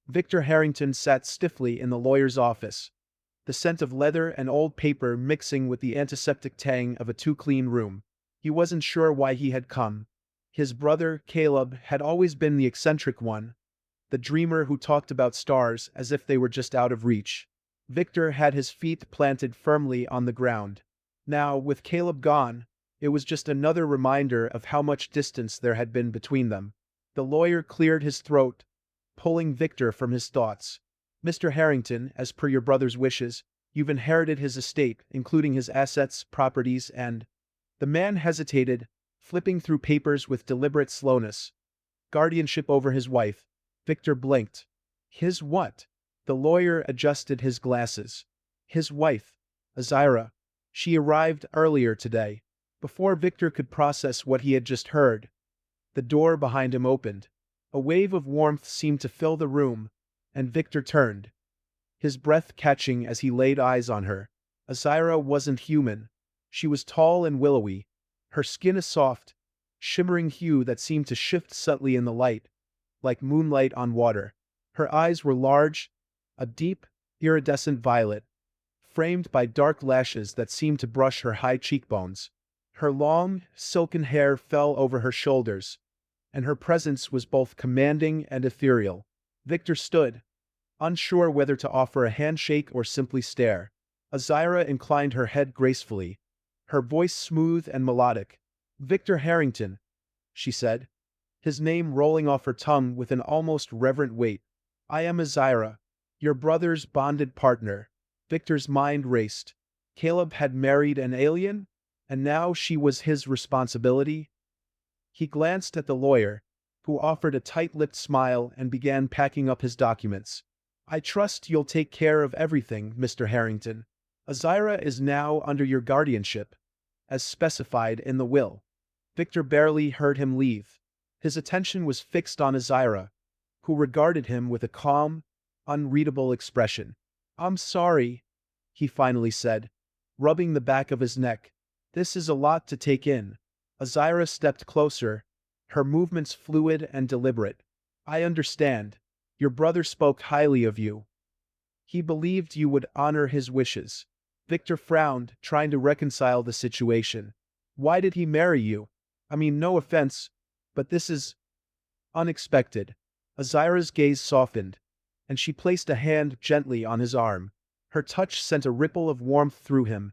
Victor Harrington sat stiffly in the lawyer's office, the scent of leather and old paper mixing with the antiseptic tang of a too-clean room. He wasn't sure why he had come. His brother, Caleb, had always been the eccentric one, the dreamer who talked about stars as if they were just out of reach. Victor had his feet planted firmly on the ground. Now, with Caleb gone, it was just another reminder of how much distance there had been between them. The lawyer cleared his throat, pulling Victor from his thoughts. "Mr. Harrington, as per your brother's wishes, you've inherited his estate, including his assets, properties, and—" The man hesitated, flipping through papers with deliberate slowness. "Guardianship over his wife." Victor blinked. "His what?" The lawyer adjusted his glasses. "His wife, Azira. She arrived earlier today." Before Victor could process what he had just heard, the door behind him opened. A wave of warmth seemed to fill the room, and Victor turned, his breath catching as he laid eyes on her. Azira wasn't human. She was tall and willowy, her skin a soft, shimmering hue that seemed to shift subtly in the light, like moonlight on water. Her eyes were large, a deep, iridescent violet, framed by dark lashes that seemed to brush her high cheekbones. Her long, silken hair fell over her shoulders, and her presence was both commanding and ethereal. Victor stood, unsure whether to offer a handshake or simply stare. Azira inclined her head gracefully, her voice smooth and melodic. "Victor Harrington," she said, his name rolling off her tongue with an almost reverent weight. "I am Azira, your brother's bonded partner." Victor's mind raced. Caleb had married an alien, and now she was his responsibility. He glanced at the lawyer, who offered a tight-lipped smile and began packing up his documents. "I trust you'll take care of everything, Mr. Harrington. Azira is now under your guardianship, as specified in the will." Victor barely heard him leave. His attention was fixed on Azira, who regarded him with a calm, unreadable expression. "I'm sorry," he finally said, rubbing the back of his neck. "This is a lot to take in." Azira stepped closer, her movements fluid and deliberate. "I understand. Your brother spoke highly of you. He believed you would honor his wishes." Victor frowned, trying to reconcile the situation. "Why did he marry you? I mean, no offense, but this is unexpected." Azira's gaze softened, and she placed a hand gently on his arm. Her touch sent a ripple of warmth through him,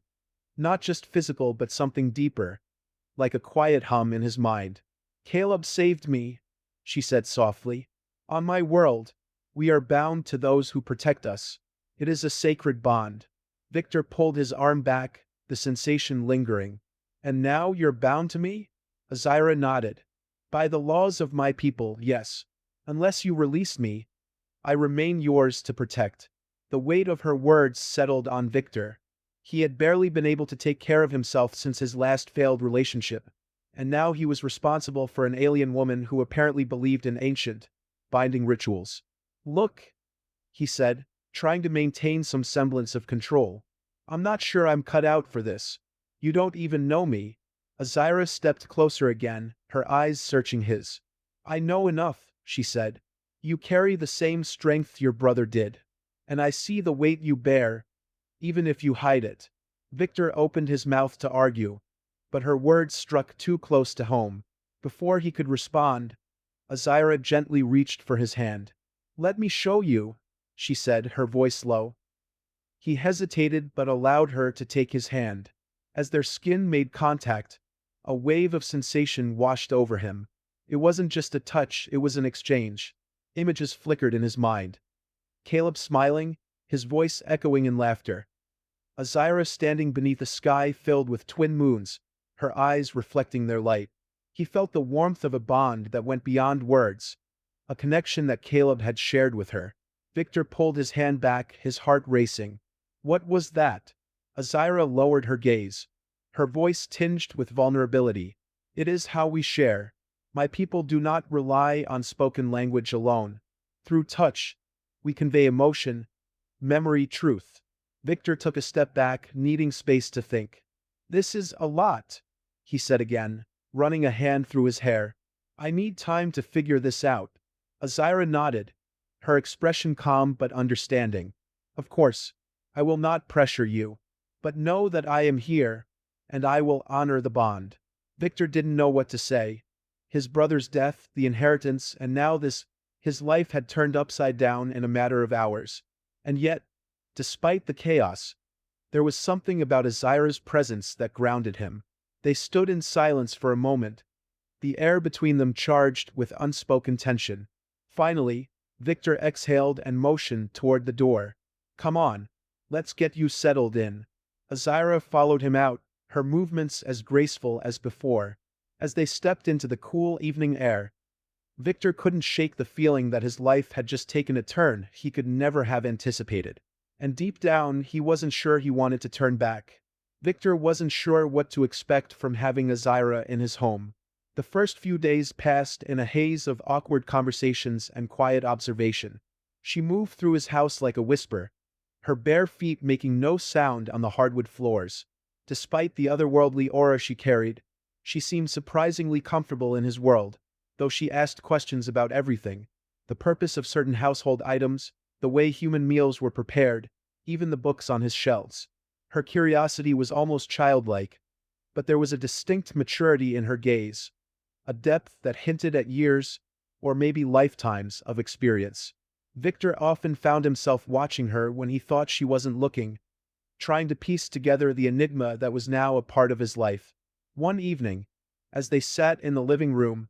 not just physical but something deeper, like a quiet hum in his mind. "Caleb saved me," she said softly. "On my world, we are bound to those who protect us. It is a sacred bond." Victor pulled his arm back, the sensation lingering. "And now you're bound to me?" Azira nodded. "By the laws of my people, yes. Unless you release me, I remain yours to protect." The weight of her words settled on Victor. He had barely been able to take care of himself since his last failed relationship, and now he was responsible for an alien woman who apparently believed in ancient, binding rituals. "Look," he said, trying to maintain some semblance of control. "I'm not sure I'm cut out for this. You don't even know me." Azira stepped closer again, her eyes searching his. "I know enough," she said. "You carry the same strength your brother did. And I see the weight you bear, even if you hide it." Victor opened his mouth to argue, but her words struck too close to home. Before he could respond, Azira gently reached for his hand. "Let me show you," she said, her voice low. He hesitated but allowed her to take his hand. As their skin made contact, a wave of sensation washed over him. It wasn't just a touch, it was an exchange. Images flickered in his mind. Caleb smiling, his voice echoing in laughter. Azira standing beneath a sky filled with twin moons, her eyes reflecting their light. He felt the warmth of a bond that went beyond words, a connection that Caleb had shared with her. Victor pulled his hand back, his heart racing. "What was that?" Azira lowered her gaze, her voice tinged with vulnerability. "It is how we share. My people do not rely on spoken language alone. Through touch, we convey emotion, memory, truth." Victor took a step back, needing space to think. "This is a lot," he said again, running a hand through his hair. "I need time to figure this out." Azira nodded, her expression calm but understanding. Of course, I will not pressure you. But know that I am here, and I will honor the bond. Victor didn't know what to say. His brother's death, the inheritance, and now this, his life had turned upside down in a matter of hours. And yet, despite the chaos, there was something about Azira's presence that grounded him. They stood in silence for a moment, the air between them charged with unspoken tension. Finally, Victor exhaled and motioned toward the door. Come on, let's get you settled in. Azira followed him out, her movements as graceful as before. As they stepped into the cool evening air, Victor couldn't shake the feeling that his life had just taken a turn he could never have anticipated. And deep down, he wasn't sure he wanted to turn back. Victor wasn't sure what to expect from having Azira in his home. The first few days passed in a haze of awkward conversations and quiet observation. She moved through his house like a whisper, her bare feet making no sound on the hardwood floors. Despite the otherworldly aura she carried, she seemed surprisingly comfortable in his world, though she asked questions about everything: the purpose of certain household items, the way human meals were prepared, even the books on his shelves. Her curiosity was almost childlike, but there was a distinct maturity in her gaze, a depth that hinted at years, or maybe lifetimes, of experience. Victor often found himself watching her when he thought she wasn't looking, trying to piece together the enigma that was now a part of his life. One evening, as they sat in the living room,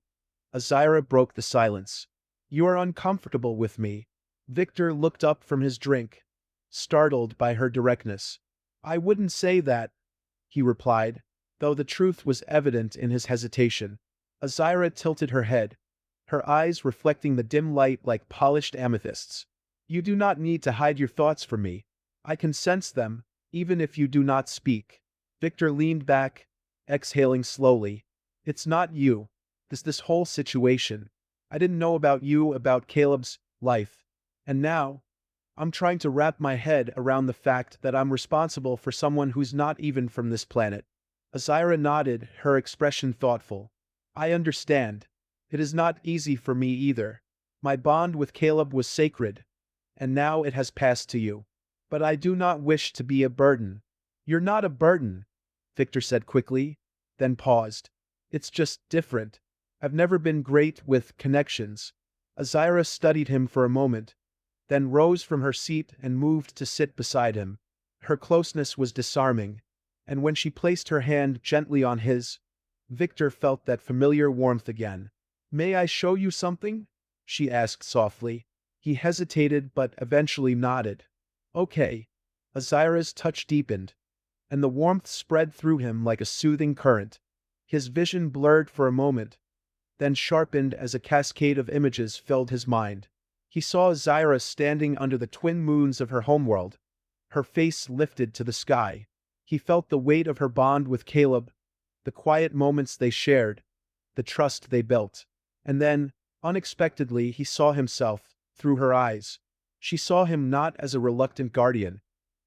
Azira broke the silence. "You are uncomfortable with me." Victor looked up from his drink, startled by her directness. "I wouldn't say that," he replied, though the truth was evident in his hesitation. Azira tilted her head, her eyes reflecting the dim light like polished amethysts. "You do not need to hide your thoughts from me. I can sense them, even if you do not speak." Victor leaned back, exhaling slowly. "It's not you. This whole situation. I didn't know about you, about Caleb's life. And now, I'm trying to wrap my head around the fact that I'm responsible for someone who's not even from this planet." Azira nodded, her expression thoughtful. "I understand. It is not easy for me either. My bond with Caleb was sacred, and now it has passed to you. But I do not wish to be a burden." "You're not a burden," Victor said quickly, then paused. "It's just different. I've never been great with connections." Azira studied him for a moment, then rose from her seat and moved to sit beside him. Her closeness was disarming, and when she placed her hand gently on his, Victor felt that familiar warmth again. "May I show you something?" she asked softly. He hesitated but eventually nodded. "Okay." Azira's touch deepened, and the warmth spread through him like a soothing current. His vision blurred for a moment, then sharpened as a cascade of images filled his mind. He saw Azira standing under the twin moons of her homeworld, her face lifted to the sky. He felt the weight of her bond with Caleb, the quiet moments they shared, the trust they built. And then, unexpectedly, he saw himself, through her eyes. She saw him not as a reluctant guardian,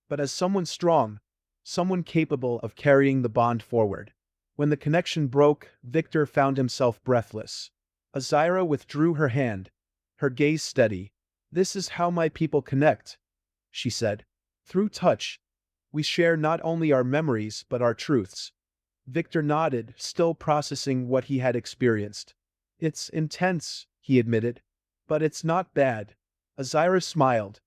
but as someone strong, someone capable of carrying the bond forward. When the connection broke, Victor found himself breathless. Azira withdrew her hand, her gaze steady. "This is how my people connect," she said. "Through touch. We share not only our memories but our truths." Victor nodded, still processing what he had experienced. "It's intense," he admitted, "but it's not bad." Azira smiled,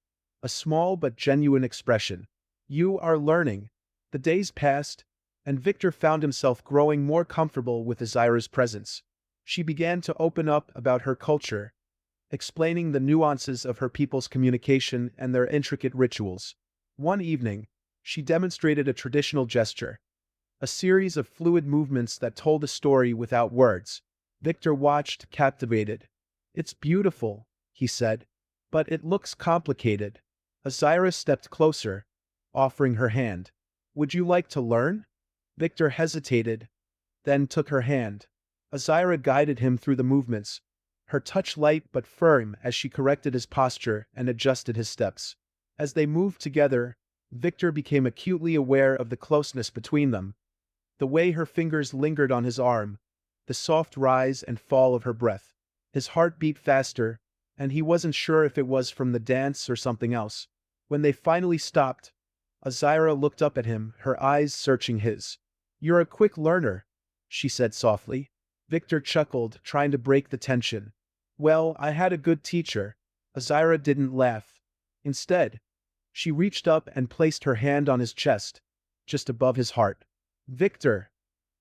a small but genuine expression. "You are learning." The days passed, and Victor found himself growing more comfortable with Azira's presence. She began to open up about her culture, explaining the nuances of her people's communication and their intricate rituals. One evening, she demonstrated a traditional gesture, a series of fluid movements that told a story without words. Victor watched, captivated. "It's beautiful," he said, "but it looks complicated." Azira stepped closer, offering her hand. "Would you like to learn?" Victor hesitated, then took her hand. Azira guided him through the movements, her touch light but firm as she corrected his posture and adjusted his steps. As they moved together, Victor became acutely aware of the closeness between them. The way her fingers lingered on his arm, the soft rise and fall of her breath. His heart beat faster, and he wasn't sure if it was from the dance or something else. When they finally stopped, Azira looked up at him, her eyes searching his. "You're a quick learner," she said softly. Victor chuckled, trying to break the tension. "Well, I had a good teacher." Azira didn't laugh. Instead, she reached up and placed her hand on his chest, just above his heart. "Victor,"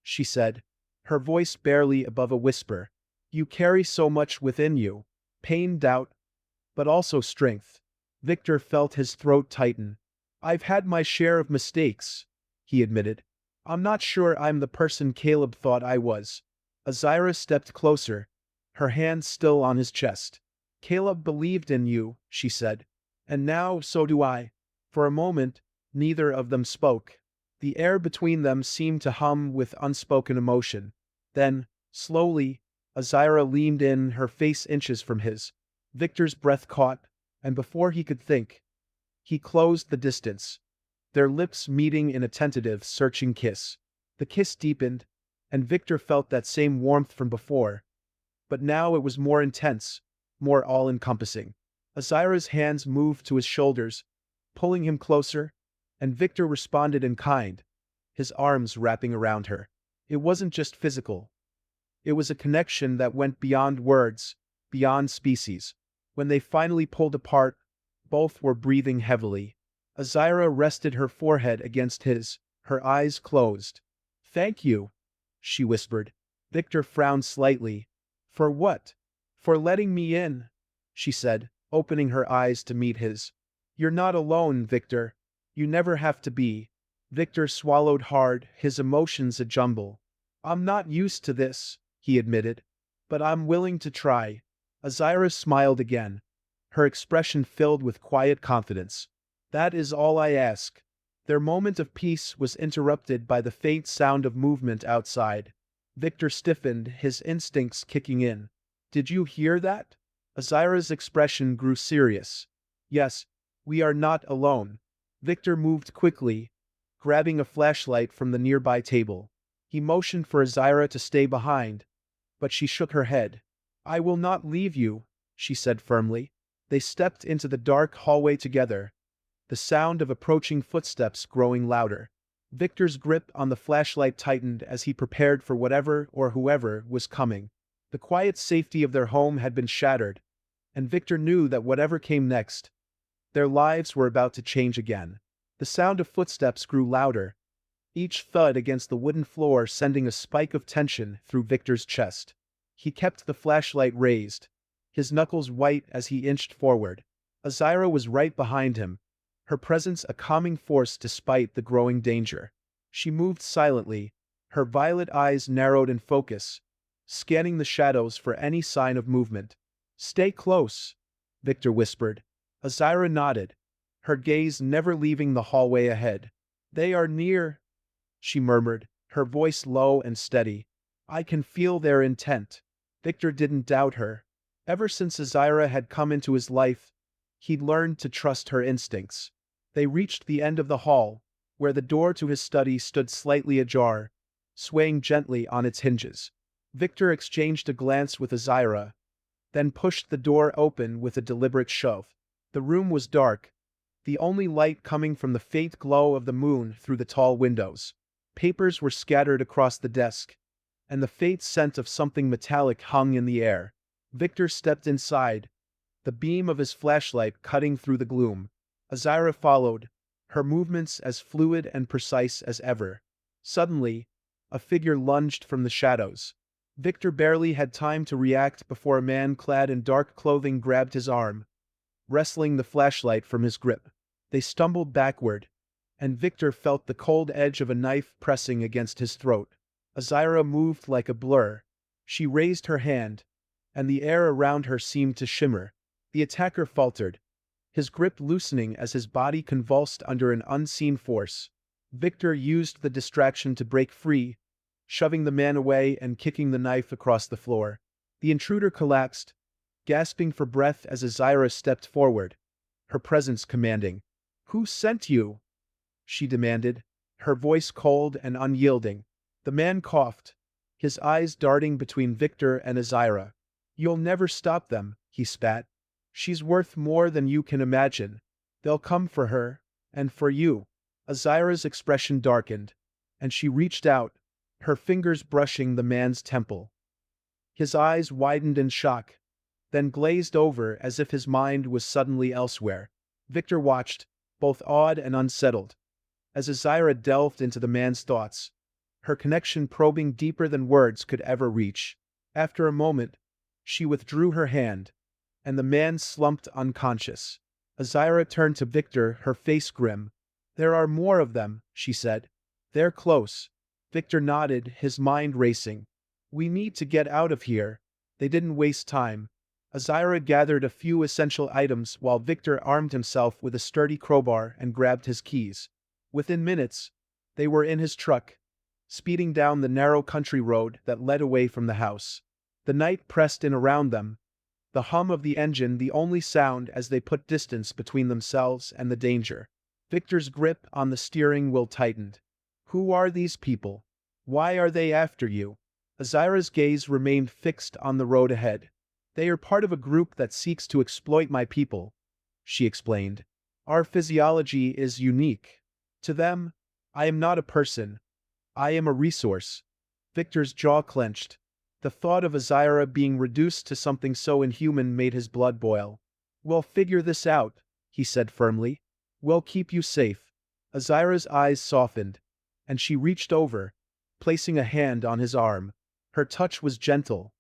she said, her voice barely above a whisper, "you carry so much within you. Pain, doubt, but also strength." Victor felt his throat tighten. "I've had my share of mistakes," he admitted. "I'm not sure I'm the person Caleb thought I was." Azira stepped closer, her hand still on his chest. "Caleb believed in you," she said. "And now so do I." For a moment, neither of them spoke. The air between them seemed to hum with unspoken emotion. Then, slowly, Azira leaned in, her face inches from his. Victor's breath caught, and before he could think, he closed the distance, their lips meeting in a tentative, searching kiss. The kiss deepened, and Victor felt that same warmth from before, but now it was more intense, more all-encompassing. Azira's hands moved to his shoulders, pulling him closer, and Victor responded in kind, his arms wrapping around her. It wasn't just physical. It was a connection that went beyond words, beyond species. When they finally pulled apart, both were breathing heavily. Azira rested her forehead against his, her eyes closed. "Thank you," she whispered. Victor frowned slightly. "For what?" "For letting me in," she said, opening her eyes to meet his. "You're not alone, Victor. You never have to be." Victor swallowed hard, his emotions a jumble. "I'm not used to this," he admitted, "but I'm willing to try." Azira smiled again, her expression filled with quiet confidence. "That is all I ask." Their moment of peace was interrupted by the faint sound of movement outside. Victor stiffened, his instincts kicking in. "Did you hear that?" Azira's expression grew serious. "Yes, we are not alone." Victor moved quickly, grabbing a flashlight from the nearby table. He motioned for Azira to stay behind, but she shook her head. "I will not leave you," she said firmly. They stepped into the dark hallway together, the sound of approaching footsteps growing louder. Victor's grip on the flashlight tightened as he prepared for whatever or whoever was coming. The quiet safety of their home had been shattered, and Victor knew that whatever came next, their lives were about to change again. The sound of footsteps grew louder, each thud against the wooden floor sending a spike of tension through Victor's chest. He kept the flashlight raised, his knuckles white as he inched forward. Azira was right behind him, her presence a calming force despite the growing danger. She moved silently, her violet eyes narrowed in focus, scanning the shadows for any sign of movement. "Stay close," Victor whispered. Azira nodded, her gaze never leaving the hallway ahead. "They are near," she murmured, her voice low and steady. "I can feel their intent." Victor didn't doubt her. Ever since Azira had come into his life, he'd learned to trust her instincts. They reached the end of the hall, where the door to his study stood slightly ajar, swaying gently on its hinges. Victor exchanged a glance with Azira, then pushed the door open with a deliberate shove. The room was dark, the only light coming from the faint glow of the moon through the tall windows. Papers were scattered across the desk, and the faint scent of something metallic hung in the air. Victor stepped inside, the beam of his flashlight cutting through the gloom. Azira followed, her movements as fluid and precise as ever. Suddenly, a figure lunged from the shadows. Victor barely had time to react before a man clad in dark clothing grabbed his arm, wresting the flashlight from his grip. They stumbled backward, and Victor felt the cold edge of a knife pressing against his throat. Azira moved like a blur. She raised her hand, and the air around her seemed to shimmer. The attacker faltered, his grip loosening as his body convulsed under an unseen force. Victor used the distraction to break free, shoving the man away and kicking the knife across the floor. The intruder collapsed, gasping for breath as Azira stepped forward, her presence commanding. "Who sent you?" she demanded, her voice cold and unyielding. The man coughed, his eyes darting between Victor and Azira. "You'll never stop them," he spat. She's worth more than you can imagine. They'll come for her, and for you. Azira's expression darkened, and she reached out, her fingers brushing the man's temple. His eyes widened in shock, then glazed over as if his mind was suddenly elsewhere. Victor watched, both awed and unsettled, as Azira delved into the man's thoughts, her connection probing deeper than words could ever reach. After a moment, she withdrew her hand, and the man slumped unconscious. Azira turned to Victor, her face grim. "There are more of them," she said. "They're close." Victor nodded, his mind racing. "We need to get out of here." They didn't waste time. Azira gathered a few essential items while Victor armed himself with a sturdy crowbar and grabbed his keys. Within minutes, they were in his truck, speeding down the narrow country road that led away from the house. The night pressed in around them, the hum of the engine the only sound as they put distance between themselves and the danger. Victor's grip on the steering wheel tightened. "Who are these people? Why are they after you?" Azira's gaze remained fixed on the road ahead. "They are part of a group that seeks to exploit my people," she explained. "Our physiology is unique. To them, I am not a person. I am a resource." Victor's jaw clenched. The thought of Azira being reduced to something so inhuman made his blood boil. "We'll figure this out," he said firmly. "We'll keep you safe." Azira's eyes softened, and she reached over, placing a hand on his arm. Her touch was gentle,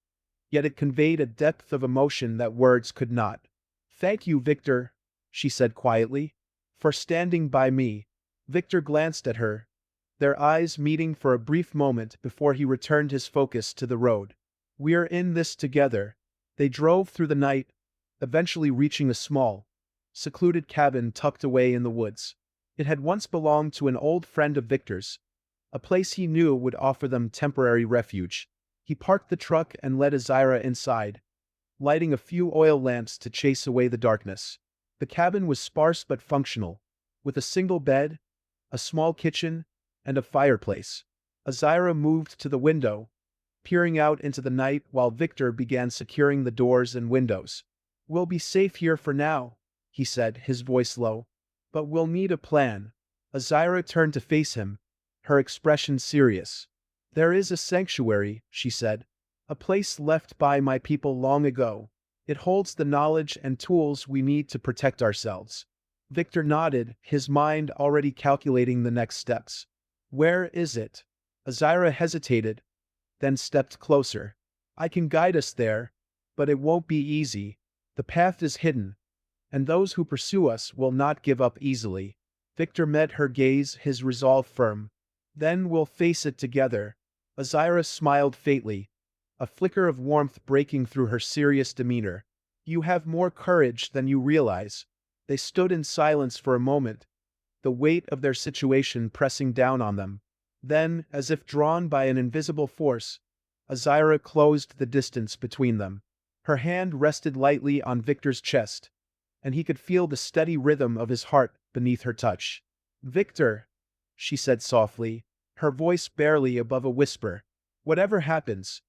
yet it conveyed a depth of emotion that words could not. "Thank you, Victor," she said quietly, "for standing by me." Victor glanced at her, their eyes meeting for a brief moment before he returned his focus to the road. "We're in this together." They drove through the night, eventually reaching a small, secluded cabin tucked away in the woods. It had once belonged to an old friend of Victor's, a place he knew would offer them temporary refuge. He parked the truck and led Azira inside, lighting a few oil lamps to chase away the darkness. The cabin was sparse but functional, with a single bed, a small kitchen, and a fireplace. Azira moved to the window, peering out into the night while Victor began securing the doors and windows. "We'll be safe here for now," he said, his voice low. "But we'll need a plan." Azira turned to face him, her expression serious. "There is a sanctuary," she said. "A place left by my people long ago. It holds the knowledge and tools we need to protect ourselves." Victor nodded, his mind already calculating the next steps. "Where is it?" Azira hesitated, then stepped closer. "I can guide us there, but it won't be easy. The path is hidden, and those who pursue us will not give up easily." Victor met her gaze, his resolve firm. "Then we'll face it together." Azira smiled faintly, a flicker of warmth breaking through her serious demeanor. "You have more courage than you realize." They stood in silence for a moment, the weight of their situation pressing down on them. Then, as if drawn by an invisible force, Azira closed the distance between them. Her hand rested lightly on Victor's chest, and he could feel the steady rhythm of his heart beneath her touch. "Victor," she said softly, her voice barely above a whisper, "whatever happens,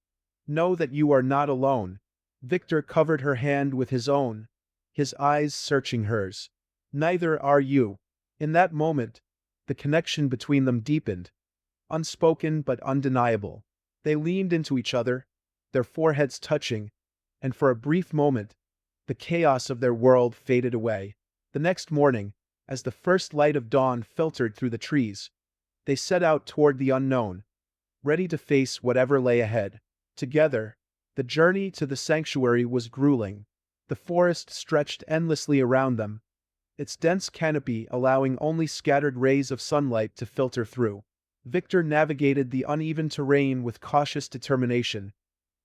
know that you are not alone." Victor covered her hand with his own, his eyes searching hers. "Neither are you." In that moment, the connection between them deepened, unspoken but undeniable. They leaned into each other, their foreheads touching, and for a brief moment, the chaos of their world faded away. The next morning, as the first light of dawn filtered through the trees, they set out toward the unknown, ready to face whatever lay ahead. Together, the journey to the sanctuary was grueling. The forest stretched endlessly around them, its dense canopy allowing only scattered rays of sunlight to filter through. Victor navigated the uneven terrain with cautious determination,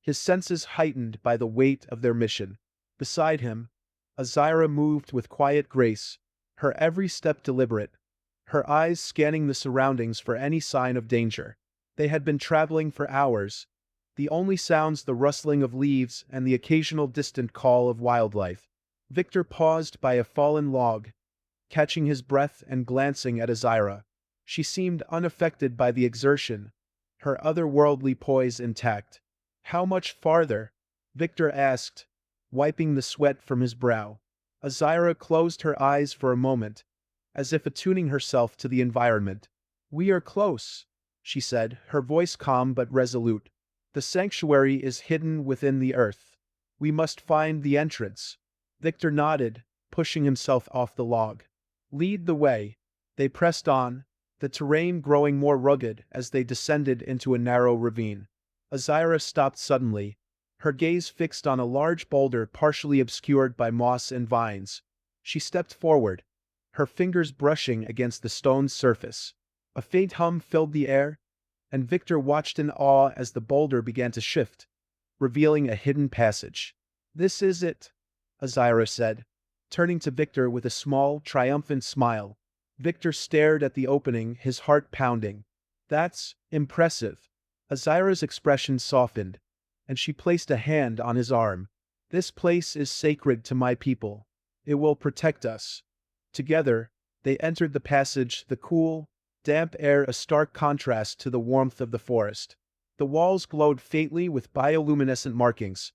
his senses heightened by the weight of their mission. Beside him, Azira moved with quiet grace, her every step deliberate, her eyes scanning the surroundings for any sign of danger. They had been traveling for hours, the only sounds the rustling of leaves and the occasional distant call of wildlife. Victor paused by a fallen log, catching his breath and glancing at Azira. She seemed unaffected by the exertion, her otherworldly poise intact. "How much farther?" Victor asked, wiping the sweat from his brow. Azira closed her eyes for a moment, as if attuning herself to the environment. "We are close," she said, her voice calm but resolute. "The sanctuary is hidden within the earth. We must find the entrance." Victor nodded, pushing himself off the log. "Lead the way." They pressed on, the terrain growing more rugged as they descended into a narrow ravine. Azira stopped suddenly, her gaze fixed on a large boulder partially obscured by moss and vines. She stepped forward, her fingers brushing against the stone's surface. A faint hum filled the air, and Victor watched in awe as the boulder began to shift, revealing a hidden passage. "This is it," Azira said, turning to Victor with a small, triumphant smile. Victor stared at the opening, his heart pounding. "That's impressive." Azira's expression softened, and she placed a hand on his arm. "This place is sacred to my people. It will protect us." Together, they entered the passage, the cool, damp air a stark contrast to the warmth of the forest. The walls glowed faintly with bioluminescent markings,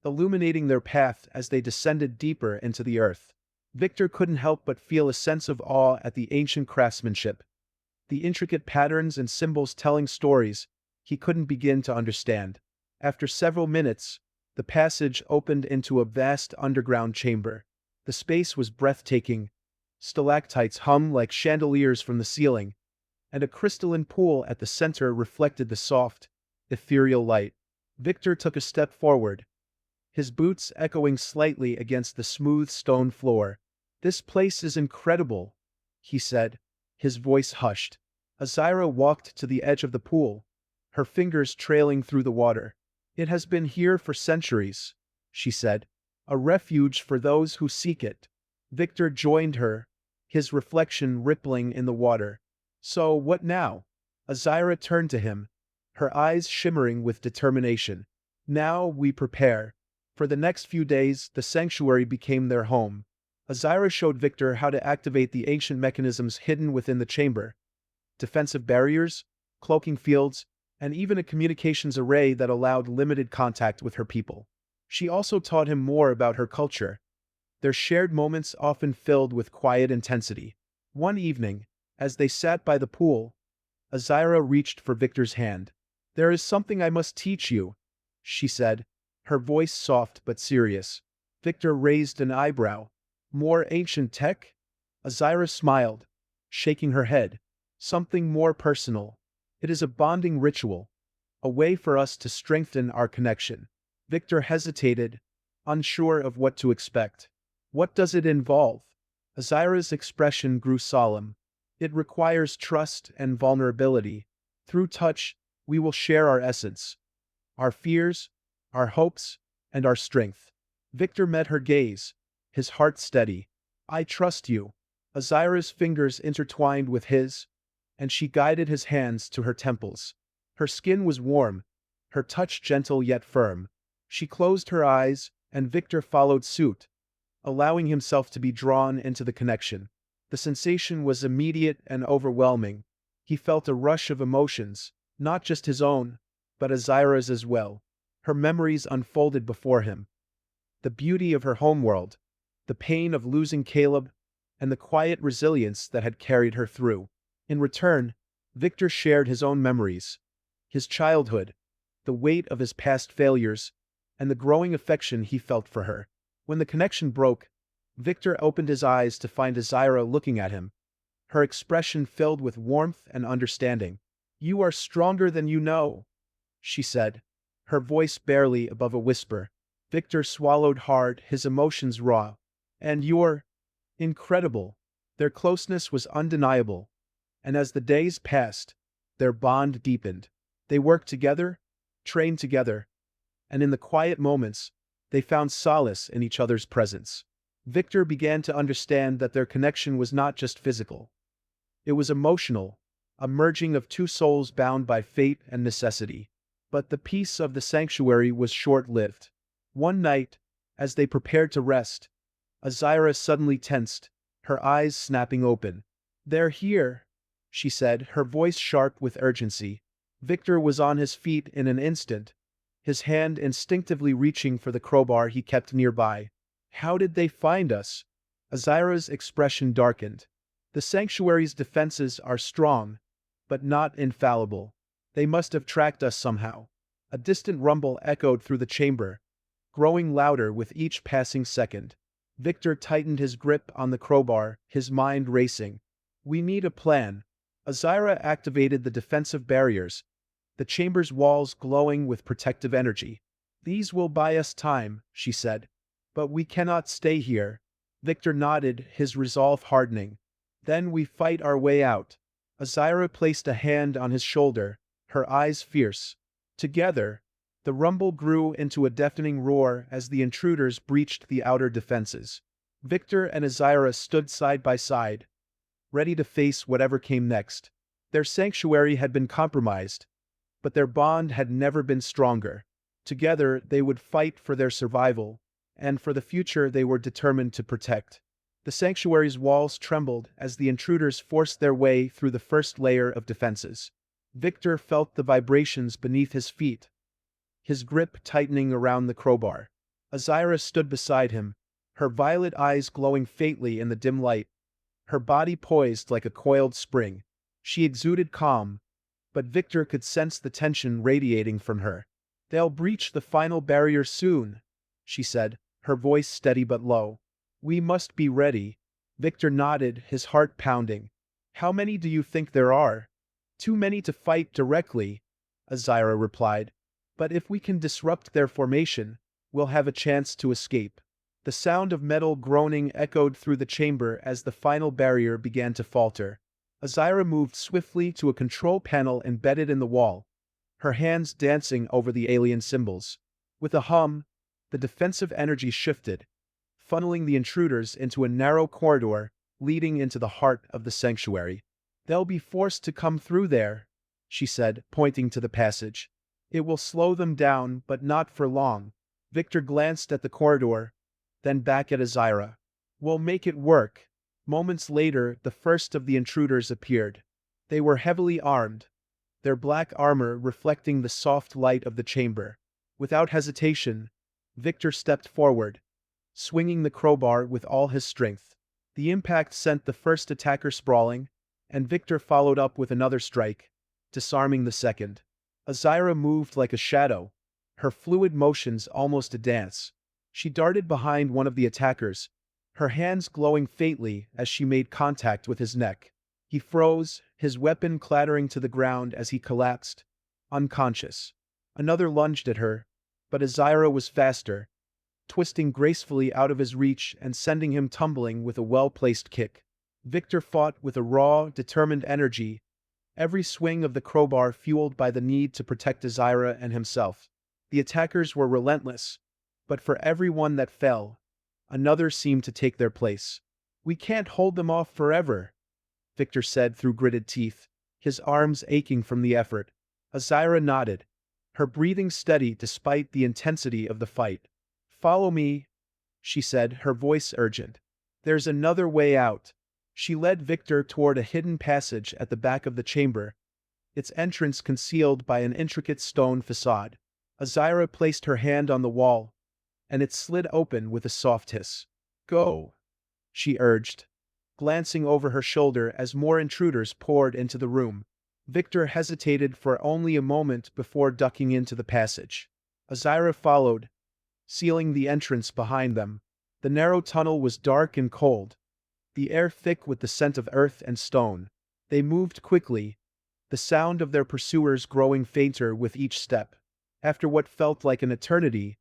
illuminating their path as they descended deeper into the earth. Victor couldn't help but feel a sense of awe at the ancient craftsmanship, the intricate patterns and symbols telling stories he couldn't begin to understand. After several minutes, the passage opened into a vast underground chamber. The space was breathtaking. Stalactites hung like chandeliers from the ceiling, and a crystalline pool at the center reflected the soft, ethereal light. Victor took a step forward, his boots echoing slightly against the smooth stone floor. "This place is incredible," he said, his voice hushed. Azira walked to the edge of the pool, her fingers trailing through the water. "It has been here for centuries," she said, "a refuge for those who seek it." Victor joined her, his reflection rippling in the water. "So what now?" Azira turned to him, her eyes shimmering with determination. "Now we prepare." For the next few days, the sanctuary became their home. Azira showed Victor how to activate the ancient mechanisms hidden within the chamber: defensive barriers, cloaking fields, and even a communications array that allowed limited contact with her people. She also taught him more about her culture, their shared moments often filled with quiet intensity. One evening, as they sat by the pool, Azira reached for Victor's hand. "There is something I must teach you," she said, her voice soft but serious. Victor raised an eyebrow. "More ancient tech?" Azira smiled, shaking her head. "Something more personal. It is a bonding ritual, a way for us to strengthen our connection." Victor hesitated, unsure of what to expect. "What does it involve?" Azira's expression grew solemn. "It requires trust and vulnerability. Through touch, we will share our essence, our fears, our hopes, and our strength." Victor met her gaze, his heart steady. "I trust you." Azira's fingers intertwined with his, and she guided his hands to her temples. Her skin was warm, her touch gentle yet firm. She closed her eyes, and Victor followed suit, allowing himself to be drawn into the connection. The sensation was immediate and overwhelming. He felt a rush of emotions, not just his own, but Azira's as well. Her memories unfolded before him. The beauty of her homeworld, the pain of losing Caleb, and the quiet resilience that had carried her through. In return, Victor shared his own memories, his childhood, the weight of his past failures, and the growing affection he felt for her. When the connection broke, Victor opened his eyes to find Azira looking at him, her expression filled with warmth and understanding. "You are stronger than you know," she said, her voice barely above a whisper. Victor swallowed hard, his emotions raw. "And you're incredible." Their closeness was undeniable, and as the days passed, their bond deepened. They worked together, trained together, and in the quiet moments, they found solace in each other's presence. Victor began to understand that their connection was not just physical. It was emotional, a merging of two souls bound by fate and necessity. But the peace of the sanctuary was short-lived. One night, as they prepared to rest, Azira suddenly tensed, her eyes snapping open. "They're here," she said, her voice sharp with urgency. Victor was on his feet in an instant, his hand instinctively reaching for the crowbar he kept nearby. How did they find us? Azira's expression darkened. The sanctuary's defenses are strong, but not infallible. They must have tracked us somehow. A distant rumble echoed through the chamber, growing louder with each passing second. Victor tightened his grip on the crowbar, his mind racing. We need a plan. Azira activated the defensive barriers, the chamber's walls glowing with protective energy. These will buy us time, she said. But we cannot stay here. Victor nodded, his resolve hardening. Then we fight our way out. Azira placed a hand on his shoulder, her eyes fierce. Together, the rumble grew into a deafening roar as the intruders breached the outer defenses. Victor and Azira stood side by side, ready to face whatever came next. Their sanctuary had been compromised, but their bond had never been stronger. Together, they would fight for their survival, and for the future they were determined to protect. The sanctuary's walls trembled as the intruders forced their way through the first layer of defenses. Victor felt the vibrations beneath his feet, his grip tightening around the crowbar. Azira stood beside him, her violet eyes glowing faintly in the dim light, her body poised like a coiled spring. She exuded calm, but Victor could sense the tension radiating from her. "They'll breach the final barrier soon," she said, her voice steady but low. "We must be ready." Victor nodded, his heart pounding. "How many do you think there are?" "Too many to fight directly," Azira replied. "But if we can disrupt their formation, we'll have a chance to escape." The sound of metal groaning echoed through the chamber as the final barrier began to falter. Azira moved swiftly to a control panel embedded in the wall, her hands dancing over the alien symbols. With a hum, the defensive energy shifted, funneling the intruders into a narrow corridor leading into the heart of the sanctuary. "They'll be forced to come through there," she said, pointing to the passage. "It will slow them down, but not for long." Victor glanced at the corridor, then back at Azira. "We'll make it work." Moments later, the first of the intruders appeared. They were heavily armed, their black armor reflecting the soft light of the chamber. Without hesitation, Victor stepped forward, swinging the crowbar with all his strength. The impact sent the first attacker sprawling, and Victor followed up with another strike, disarming the second. Azira moved like a shadow, her fluid motions almost a dance. She darted behind one of the attackers, her hands glowing faintly as she made contact with his neck. He froze, his weapon clattering to the ground as he collapsed, unconscious. Another lunged at her, but Azira was faster, twisting gracefully out of his reach and sending him tumbling with a well-placed kick. Victor fought with a raw, determined energy, every swing of the crowbar fueled by the need to protect Azira and himself. The attackers were relentless, but for every one that fell, another seemed to take their place. "We can't hold them off forever," Victor said through gritted teeth, his arms aching from the effort. Azira nodded, her breathing steady despite the intensity of the fight. "Follow me," she said, her voice urgent. "There's another way out." She led Victor toward a hidden passage at the back of the chamber, its entrance concealed by an intricate stone facade. Azira placed her hand on the wall, and it slid open with a soft hiss. "Go," she urged, glancing over her shoulder as more intruders poured into the room. Victor hesitated for only a moment before ducking into the passage. Azira followed, sealing the entrance behind them. The narrow tunnel was dark and cold, the air thick with the scent of earth and stone. They moved quickly, the sound of their pursuers growing fainter with each step. After what felt like an eternity,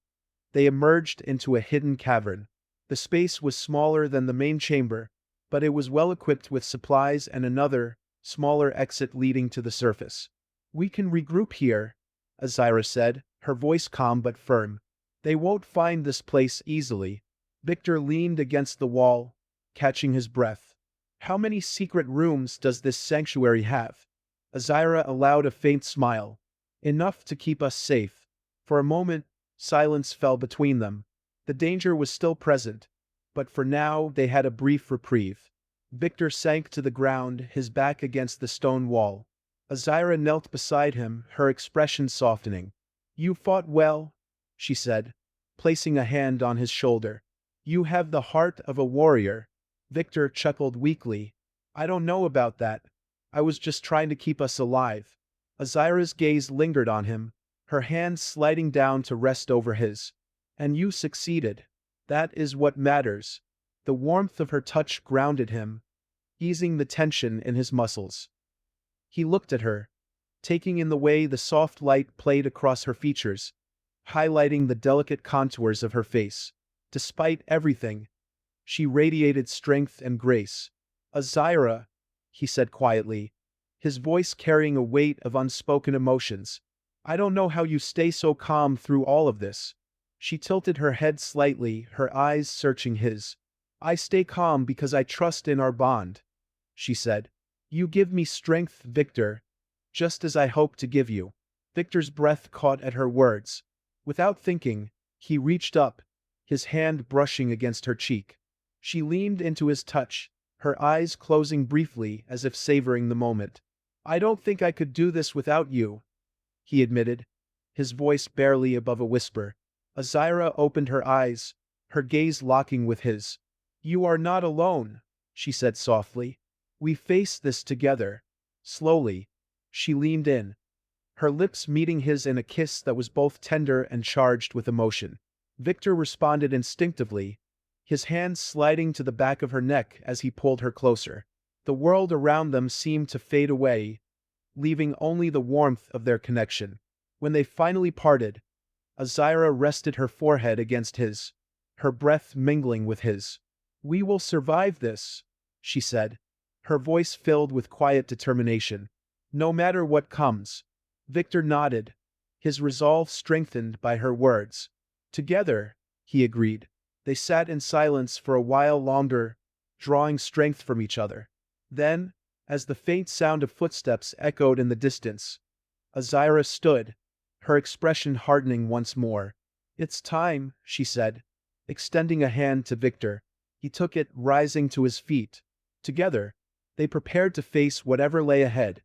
they emerged into a hidden cavern. The space was smaller than the main chamber, but it was well equipped with supplies and another, smaller exit leading to the surface. "We can regroup here," Azira said, her voice calm but firm. "They won't find this place easily." Victor leaned against the wall, catching his breath. "How many secret rooms does this sanctuary have?" Azira allowed a faint smile. "Enough to keep us safe." For a moment, silence fell between them. The danger was still present, but for now they had a brief reprieve. Victor sank to the ground, his back against the stone wall. Azira knelt beside him, her expression softening. You fought well, she said, placing a hand on his shoulder. You have the heart of a warrior. Victor chuckled weakly. I don't know about that. I was just trying to keep us alive. Azira's gaze lingered on him, her hand sliding down to rest over his. And you succeeded. That is what matters. The warmth of her touch grounded him, easing the tension in his muscles. He looked at her, taking in the way the soft light played across her features, highlighting the delicate contours of her face. Despite everything, she radiated strength and grace. Azira, he said quietly, his voice carrying a weight of unspoken emotions. I don't know how you stay so calm through all of this. She tilted her head slightly, her eyes searching his. I stay calm because I trust in our bond, she said. You give me strength, Victor, just as I hope to give you. Victor's breath caught at her words. Without thinking, he reached up, his hand brushing against her cheek. She leaned into his touch, her eyes closing briefly as if savoring the moment. I don't think I could do this without you, he admitted, his voice barely above a whisper. Azira opened her eyes, her gaze locking with his. You are not alone, she said softly. We face this together. Slowly, she leaned in, her lips meeting his in a kiss that was both tender and charged with emotion. Victor responded instinctively, his hands sliding to the back of her neck as he pulled her closer. The world around them seemed to fade away, leaving only the warmth of their connection. When they finally parted, Azira rested her forehead against his, her breath mingling with his. We will survive this, she said, her voice filled with quiet determination. No matter what comes. Victor nodded, his resolve strengthened by her words. Together, he agreed. They sat in silence for a while longer, drawing strength from each other. Then, as the faint sound of footsteps echoed in the distance, Azira stood, her expression hardening once more. It's time, she said, extending a hand to Victor. He took it, rising to his feet. Together, they prepared to face whatever lay ahead,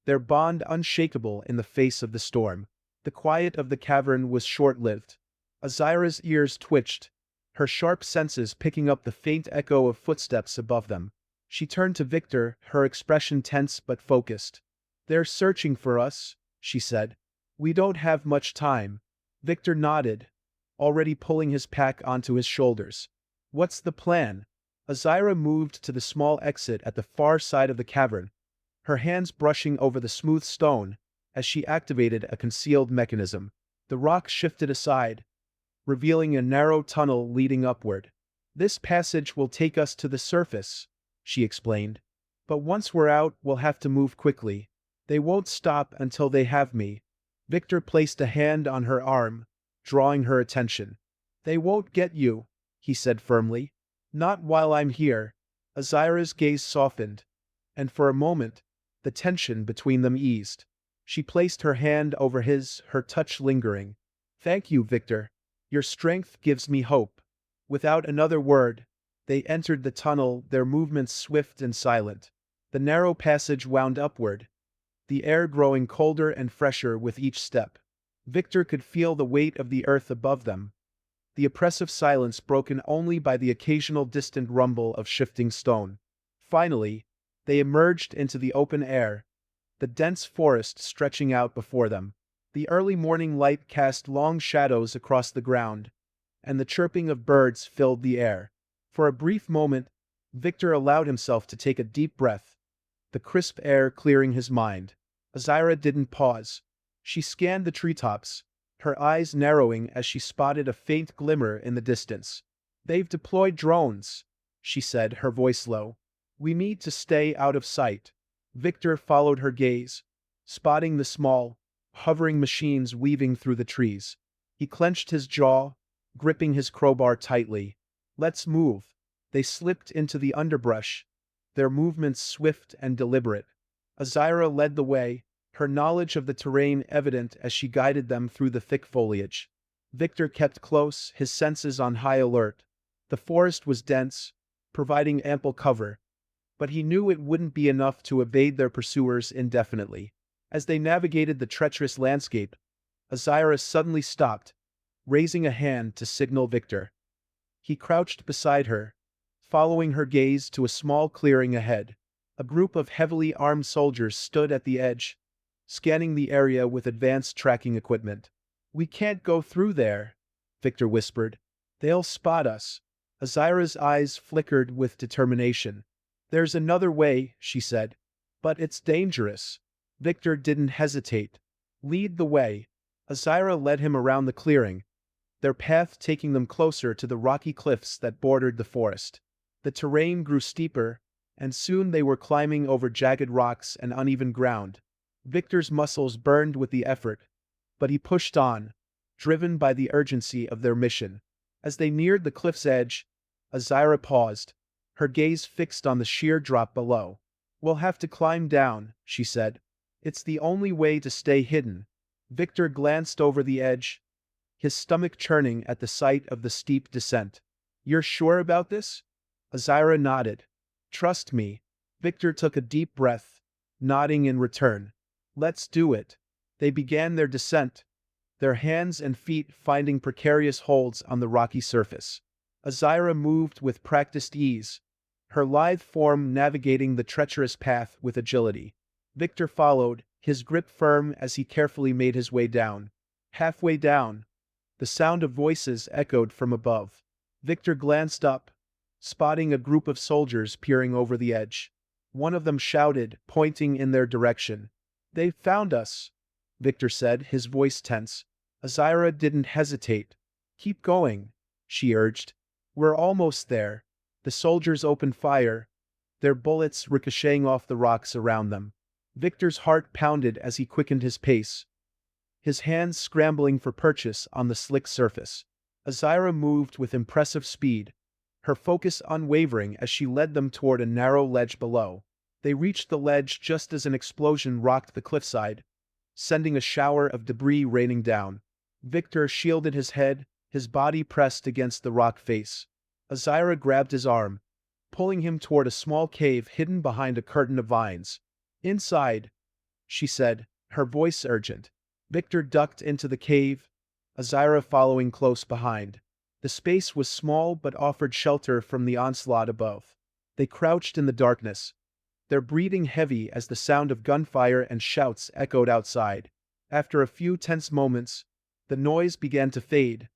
their bond unshakable in the face of the storm. The quiet of the cavern was short-lived. Azira's ears twitched, her sharp senses picking up the faint echo of footsteps above them. She turned to Victor, her expression tense but focused. They're searching for us, she said. We don't have much time. Victor nodded, already pulling his pack onto his shoulders. What's the plan? Azira moved to the small exit at the far side of the cavern, her hands brushing over the smooth stone as she activated a concealed mechanism. The rock shifted aside, revealing a narrow tunnel leading upward. This passage will take us to the surface, she explained. But once we're out, we'll have to move quickly. They won't stop until they have me. Victor placed a hand on her arm, drawing her attention. They won't get you, he said firmly. Not while I'm here. Azira's gaze softened, and for a moment, the tension between them eased. She placed her hand over his, her touch lingering. Thank you, Victor. Your strength gives me hope. Without another word, they entered the tunnel, their movements swift and silent. The narrow passage wound upward, the air growing colder and fresher with each step. Victor could feel the weight of the earth above them, the oppressive silence broken only by the occasional distant rumble of shifting stone. Finally, they emerged into the open air, the dense forest stretching out before them. The early morning light cast long shadows across the ground, and the chirping of birds filled the air. For a brief moment, Victor allowed himself to take a deep breath, the crisp air clearing his mind. Azira didn't pause. She scanned the treetops, her eyes narrowing as she spotted a faint glimmer in the distance. They've deployed drones, she said, her voice low. We need to stay out of sight. Victor followed her gaze, spotting the small, hovering machines weaving through the trees. He clenched his jaw, gripping his crowbar tightly. Let's move. They slipped into the underbrush, their movements swift and deliberate. Azira led the way, her knowledge of the terrain evident as she guided them through the thick foliage. Victor kept close, his senses on high alert. The forest was dense, providing ample cover, but he knew it wouldn't be enough to evade their pursuers indefinitely. As they navigated the treacherous landscape, Azira suddenly stopped, raising a hand to signal Victor. He crouched beside her, following her gaze to a small clearing ahead. A group of heavily armed soldiers stood at the edge, scanning the area with advanced tracking equipment. "We can't go through there," Victor whispered. "They'll spot us." Azira's eyes flickered with determination. "There's another way," she said. "But it's dangerous." Victor didn't hesitate. "Lead the way." Azira led him around the clearing, their path taking them closer to the rocky cliffs that bordered the forest. The terrain grew steeper, and soon they were climbing over jagged rocks and uneven ground. Victor's muscles burned with the effort, but he pushed on, driven by the urgency of their mission. As they neared the cliff's edge, Azira paused, her gaze fixed on the sheer drop below. "We'll have to climb down," she said. "It's the only way to stay hidden." Victor glanced over the edge, his stomach churning at the sight of the steep descent. "You're sure about this?" Azira nodded. "Trust me." Victor took a deep breath, nodding in return. "Let's do it." They began their descent, their hands and feet finding precarious holds on the rocky surface. Azira moved with practiced ease, her lithe form navigating the treacherous path with agility. Victor followed, his grip firm as he carefully made his way down. Halfway down, the sound of voices echoed from above. Victor glanced up, spotting a group of soldiers peering over the edge. One of them shouted, pointing in their direction. "They've found us," Victor said, his voice tense. Azira didn't hesitate. "Keep going," she urged. "We're almost there." The soldiers opened fire, their bullets ricocheting off the rocks around them. Victor's heart pounded as he quickened his pace, his hands scrambling for purchase on the slick surface. Azira moved with impressive speed, her focus unwavering as she led them toward a narrow ledge below. They reached the ledge just as an explosion rocked the cliffside, sending a shower of debris raining down. Victor shielded his head, his body pressed against the rock face. Azira grabbed his arm, pulling him toward a small cave hidden behind a curtain of vines. "Inside," she said, her voice urgent. Victor ducked into the cave, Azira following close behind. The space was small but offered shelter from the onslaught above. They crouched in the darkness, their breathing heavy as the sound of gunfire and shouts echoed outside. After a few tense moments, the noise began to fade,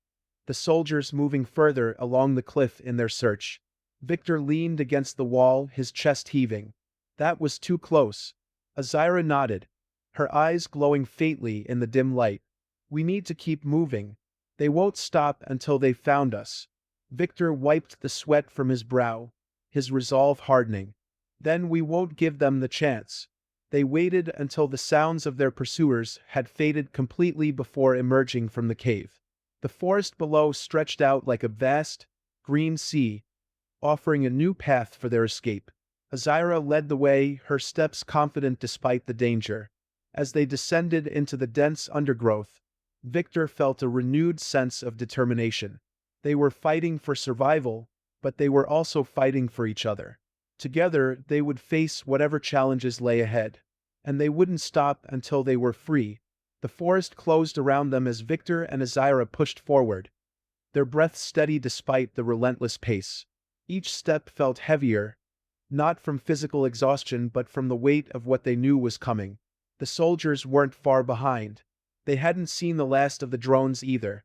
the soldiers moving further along the cliff in their search. Victor leaned against the wall, his chest heaving. "That was too close." Azira nodded, her eyes glowing faintly in the dim light. "We need to keep moving. They won't stop until they've found us." Victor wiped the sweat from his brow, his resolve hardening. "Then we won't give them the chance." They waited until the sounds of their pursuers had faded completely before emerging from the cave. The forest below stretched out like a vast, green sea, offering a new path for their escape. Azira led the way, her steps confident despite the danger. As they descended into the dense undergrowth, Victor felt a renewed sense of determination. They were fighting for survival, but they were also fighting for each other. Together, they would face whatever challenges lay ahead, and they wouldn't stop until they were free. The forest closed around them as Victor and Azira pushed forward, their breath steady despite the relentless pace. Each step felt heavier, not from physical exhaustion but from the weight of what they knew was coming. The soldiers weren't far behind. They hadn't seen the last of the drones either.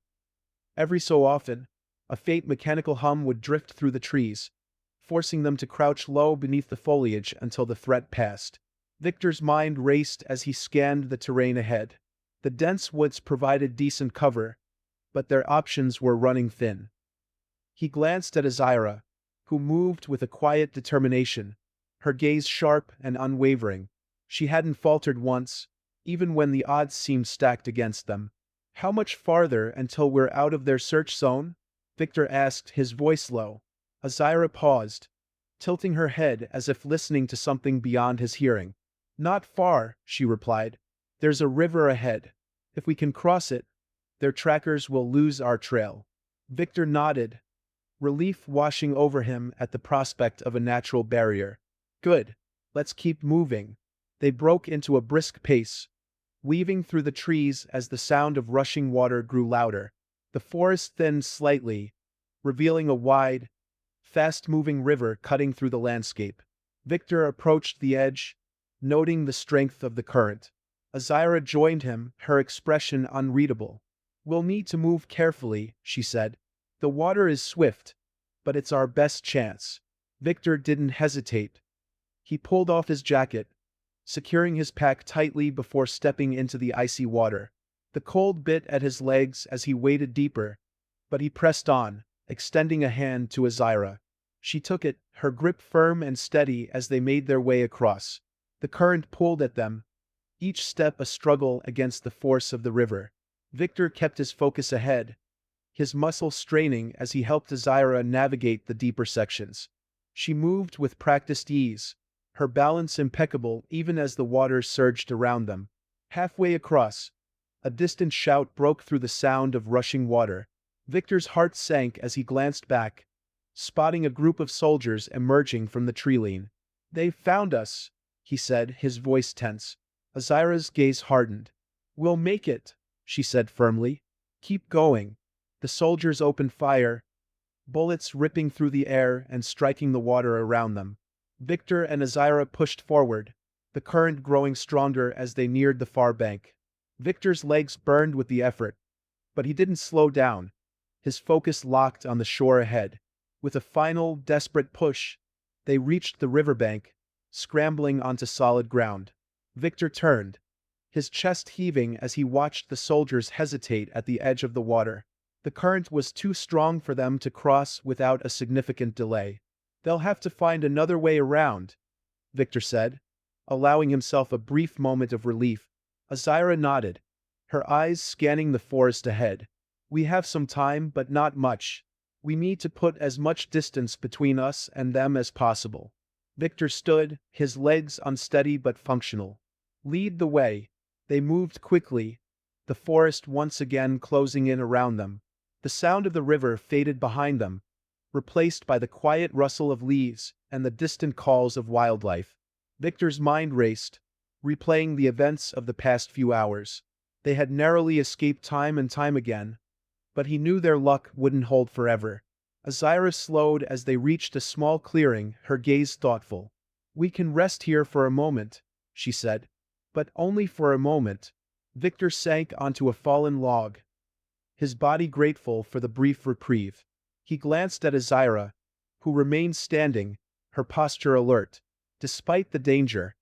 Every so often, a faint mechanical hum would drift through the trees, forcing them to crouch low beneath the foliage until the threat passed. Victor's mind raced as he scanned the terrain ahead. The dense woods provided decent cover, but their options were running thin. He glanced at Azira, who moved with a quiet determination, her gaze sharp and unwavering. She hadn't faltered once, even when the odds seemed stacked against them. "How much farther until we're out of their search zone?" Victor asked, his voice low. Azira paused, tilting her head as if listening to something beyond his hearing. "Not far," she replied. "There's a river ahead. If we can cross it, their trackers will lose our trail." Victor nodded, relief washing over him at the prospect of a natural barrier. "Good. Let's keep moving." They broke into a brisk pace, weaving through the trees as the sound of rushing water grew louder. The forest thinned slightly, revealing a wide, fast-moving river cutting through the landscape. Victor approached the edge, noting the strength of the current. Azira joined him, her expression unreadable. "We'll need to move carefully," she said. "The water is swift, but it's our best chance." Victor didn't hesitate. He pulled off his jacket, securing his pack tightly before stepping into the icy water. The cold bit at his legs as he waded deeper, but he pressed on, extending a hand to Azira. She took it, her grip firm and steady as they made their way across. The current pulled at them, each step a struggle against the force of the river. Victor kept his focus ahead, his muscles straining as he helped Azira navigate the deeper sections. She moved with practiced ease, her balance impeccable even as the water surged around them. Halfway across, a distant shout broke through the sound of rushing water. Victor's heart sank as he glanced back, spotting a group of soldiers emerging from the treeline. "They've found us," he said, his voice tense. Azira's gaze hardened. "We'll make it," she said firmly. "Keep going." The soldiers opened fire, bullets ripping through the air and striking the water around them. Victor and Azira pushed forward, the current growing stronger as they neared the far bank. Victor's legs burned with the effort, but he didn't slow down, his focus locked on the shore ahead. With a final, desperate push, they reached the riverbank, scrambling onto solid ground. Victor turned, his chest heaving as he watched the soldiers hesitate at the edge of the water. The current was too strong for them to cross without a significant delay. "They'll have to find another way around," Victor said, allowing himself a brief moment of relief. Azira nodded, her eyes scanning the forest ahead. "We have some time, but not much. We need to put as much distance between us and them as possible." Victor stood, his legs unsteady but functional. "Lead the way." They moved quickly, the forest once again closing in around them. The sound of the river faded behind them, replaced by the quiet rustle of leaves and the distant calls of wildlife. Victor's mind raced, replaying the events of the past few hours. They had narrowly escaped time and time again, but he knew their luck wouldn't hold forever. Azira slowed as they reached a small clearing, her gaze thoughtful. "We can rest here for a moment," she said. "But only for a moment." Victor sank onto a fallen log, his body grateful for the brief reprieve. He glanced at Azira, who remained standing, her posture alert. Despite the danger,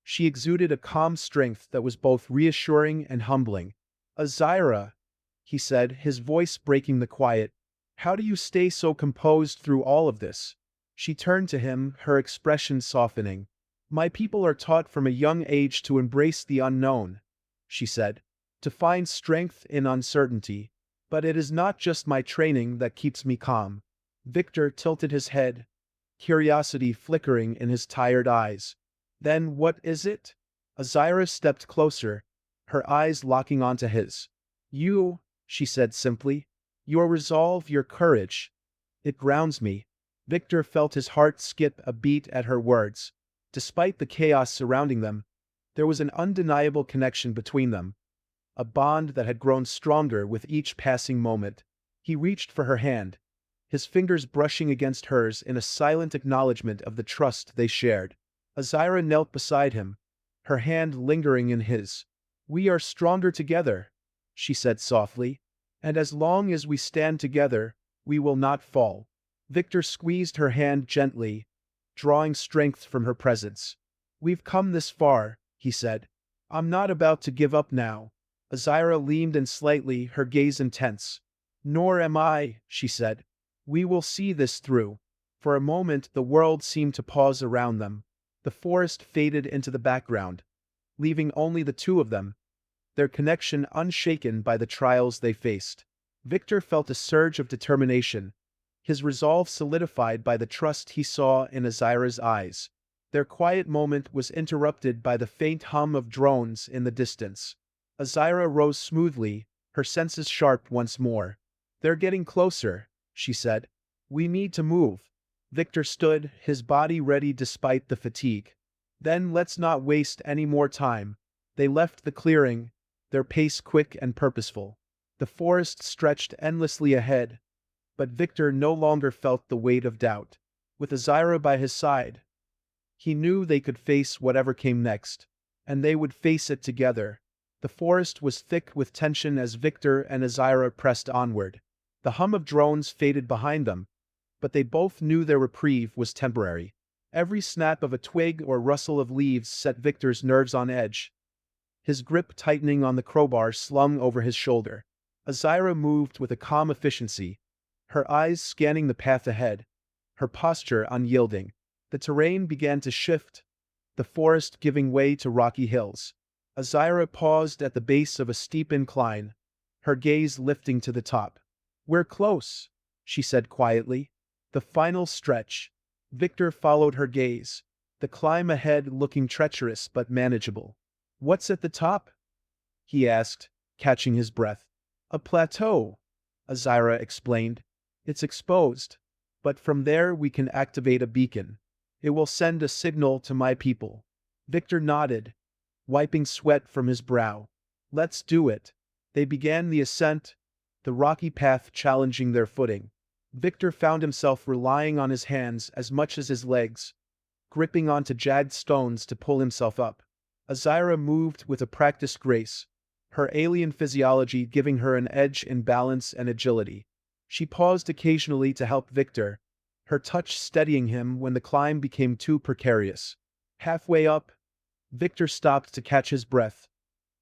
she exuded a calm strength that was both reassuring and humbling. "Azira," he said, his voice breaking the quiet, "how do you stay so composed through all of this?" She turned to him, her expression softening. "My people are taught from a young age to embrace the unknown," she said, "to find strength in uncertainty. But it is not just my training that keeps me calm." Victor tilted his head, curiosity flickering in his tired eyes. "Then what is it?" Azira stepped closer, her eyes locking onto his. "You," she said simply. "Your resolve, your courage. It grounds me." Victor felt his heart skip a beat at her words. Despite the chaos surrounding them, there was an undeniable connection between them, a bond that had grown stronger with each passing moment. He reached for her hand, his fingers brushing against hers in a silent acknowledgement of the trust they shared. Azira knelt beside him, her hand lingering in his. "We are stronger together," she said softly, "and as long as we stand together, we will not fall." Victor squeezed her hand gently, drawing strength from her presence. "We've come this far," he said. "I'm not about to give up now." Azira leaned in slightly, her gaze intense. "Nor am I," she said. "We will see this through." For a moment the world seemed to pause around them. The forest faded into the background, leaving only the two of them, their connection unshaken by the trials they faced. Victor felt a surge of determination, his resolve solidified by the trust he saw in Azira's eyes. Their quiet moment was interrupted by the faint hum of drones in the distance. Azira rose smoothly, her senses sharp once more. "They're getting closer," she said. "We need to move." Victor stood, his body ready despite the fatigue. "Then let's not waste any more time." They left the clearing, their pace quick and purposeful. The forest stretched endlessly ahead, but Victor no longer felt the weight of doubt. With Azira by his side, he knew they could face whatever came next, and they would face it together. The forest was thick with tension as Victor and Azira pressed onward. The hum of drones faded behind them, but they both knew their reprieve was temporary. Every snap of a twig or rustle of leaves set Victor's nerves on edge, his grip tightening on the crowbar slung over his shoulder. Azira moved with a calm efficiency, her eyes scanning the path ahead, her posture unyielding. The terrain began to shift, the forest giving way to rocky hills. Azira paused at the base of a steep incline, her gaze lifting to the top. "We're close," she said quietly. The final stretch. Victor followed her gaze, the climb ahead looking treacherous but manageable. "What's at the top?" he asked, catching his breath. "A plateau," Azira explained. "It's exposed, but from there we can activate a beacon. It will send a signal to my people." Victor nodded, wiping sweat from his brow. "Let's do it." They began the ascent, the rocky path challenging their footing. Victor found himself relying on his hands as much as his legs, gripping onto jagged stones to pull himself up. Azira moved with a practiced grace, her alien physiology giving her an edge in balance and agility. She paused occasionally to help Victor, her touch steadying him when the climb became too precarious. Halfway up, Victor stopped to catch his breath,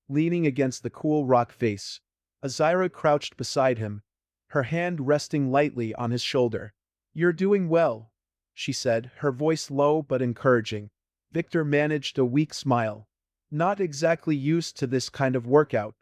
leaning against the cool rock face. Azira crouched beside him, her hand resting lightly on his shoulder. "You're doing well," she said, her voice low but encouraging. Victor managed a weak smile. "Not exactly used to this kind of workout."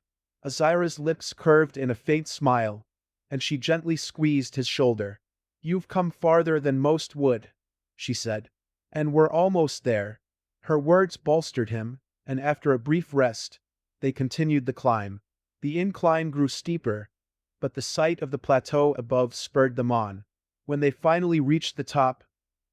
Azira's lips curved in a faint smile, and she gently squeezed his shoulder. "You've come farther than most would," she said. "And we're almost there." Her words bolstered him, and after a brief rest, they continued the climb. The incline grew steeper, but the sight of the plateau above spurred them on. When they finally reached the top,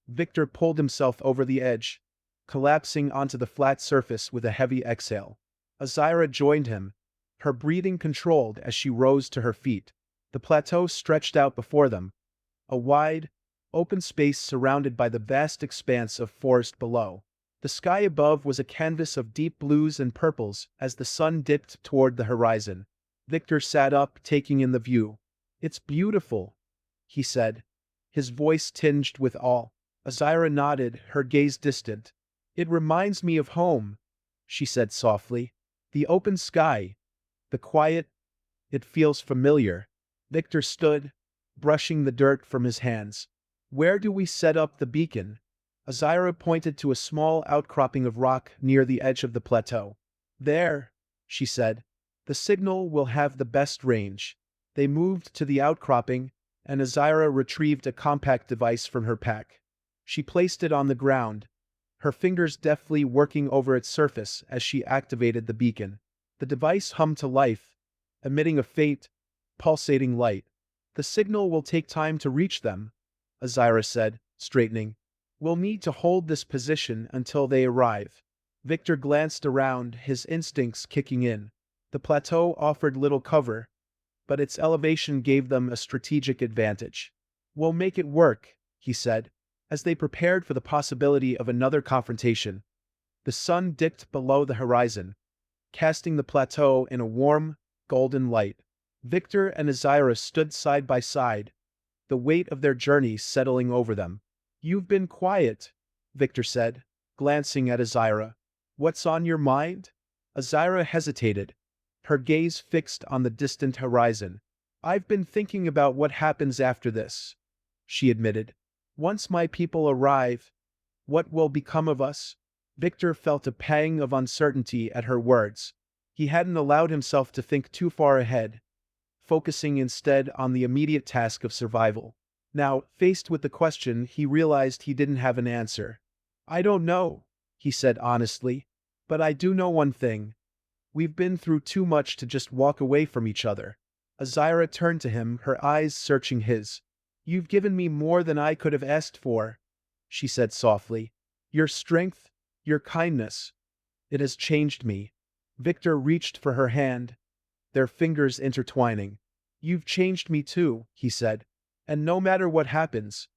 Victor pulled himself over the edge, collapsing onto the flat surface with a heavy exhale. Azira joined him, her breathing controlled as she rose to her feet. The plateau stretched out before them, a wide, open space surrounded by the vast expanse of forest below. The sky above was a canvas of deep blues and purples as the sun dipped toward the horizon. Victor sat up, taking in the view. "It's beautiful," he said, his voice tinged with awe. Azira nodded, her gaze distant. "It reminds me of home," she said softly. "The open sky, the quiet, it feels familiar." Victor stood, brushing the dirt from his hands. "Where do we set up the beacon?" Azira pointed to a small outcropping of rock near the edge of the plateau. "There," she said. "The signal will have the best range." They moved to the outcropping, and Azira retrieved a compact device from her pack. She placed it on the ground, her fingers deftly working over its surface as she activated the beacon. The device hummed to life, emitting a faint, pulsating light. "The signal will take time to reach them," Azira said, straightening. "We'll need to hold this position until they arrive." Victor glanced around, his instincts kicking in. The plateau offered little cover, but its elevation gave them a strategic advantage. "We'll make it work," he said, as they prepared for the possibility of another confrontation. The sun dipped below the horizon, casting the plateau in a warm, golden light. Victor and Azira stood side by side, the weight of their journey settling over them. "You've been quiet," Victor said, glancing at Azira. "What's on your mind?" Azira hesitated, her gaze fixed on the distant horizon. "I've been thinking about what happens after this," she admitted. "Once my people arrive, what will become of us?" Victor felt a pang of uncertainty at her words. He hadn't allowed himself to think too far ahead, focusing instead on the immediate task of survival. Now, faced with the question, he realized he didn't have an answer. "I don't know," he said honestly, "but I do know one thing. We've been through too much to just walk away from each other." Azira turned to him, her eyes searching his. "You've given me more than I could have asked for," she said softly. "Your strength, your kindness. It has changed me." Victor reached for her hand, their fingers intertwining. "You've changed me too," he said. "And no matter what happens,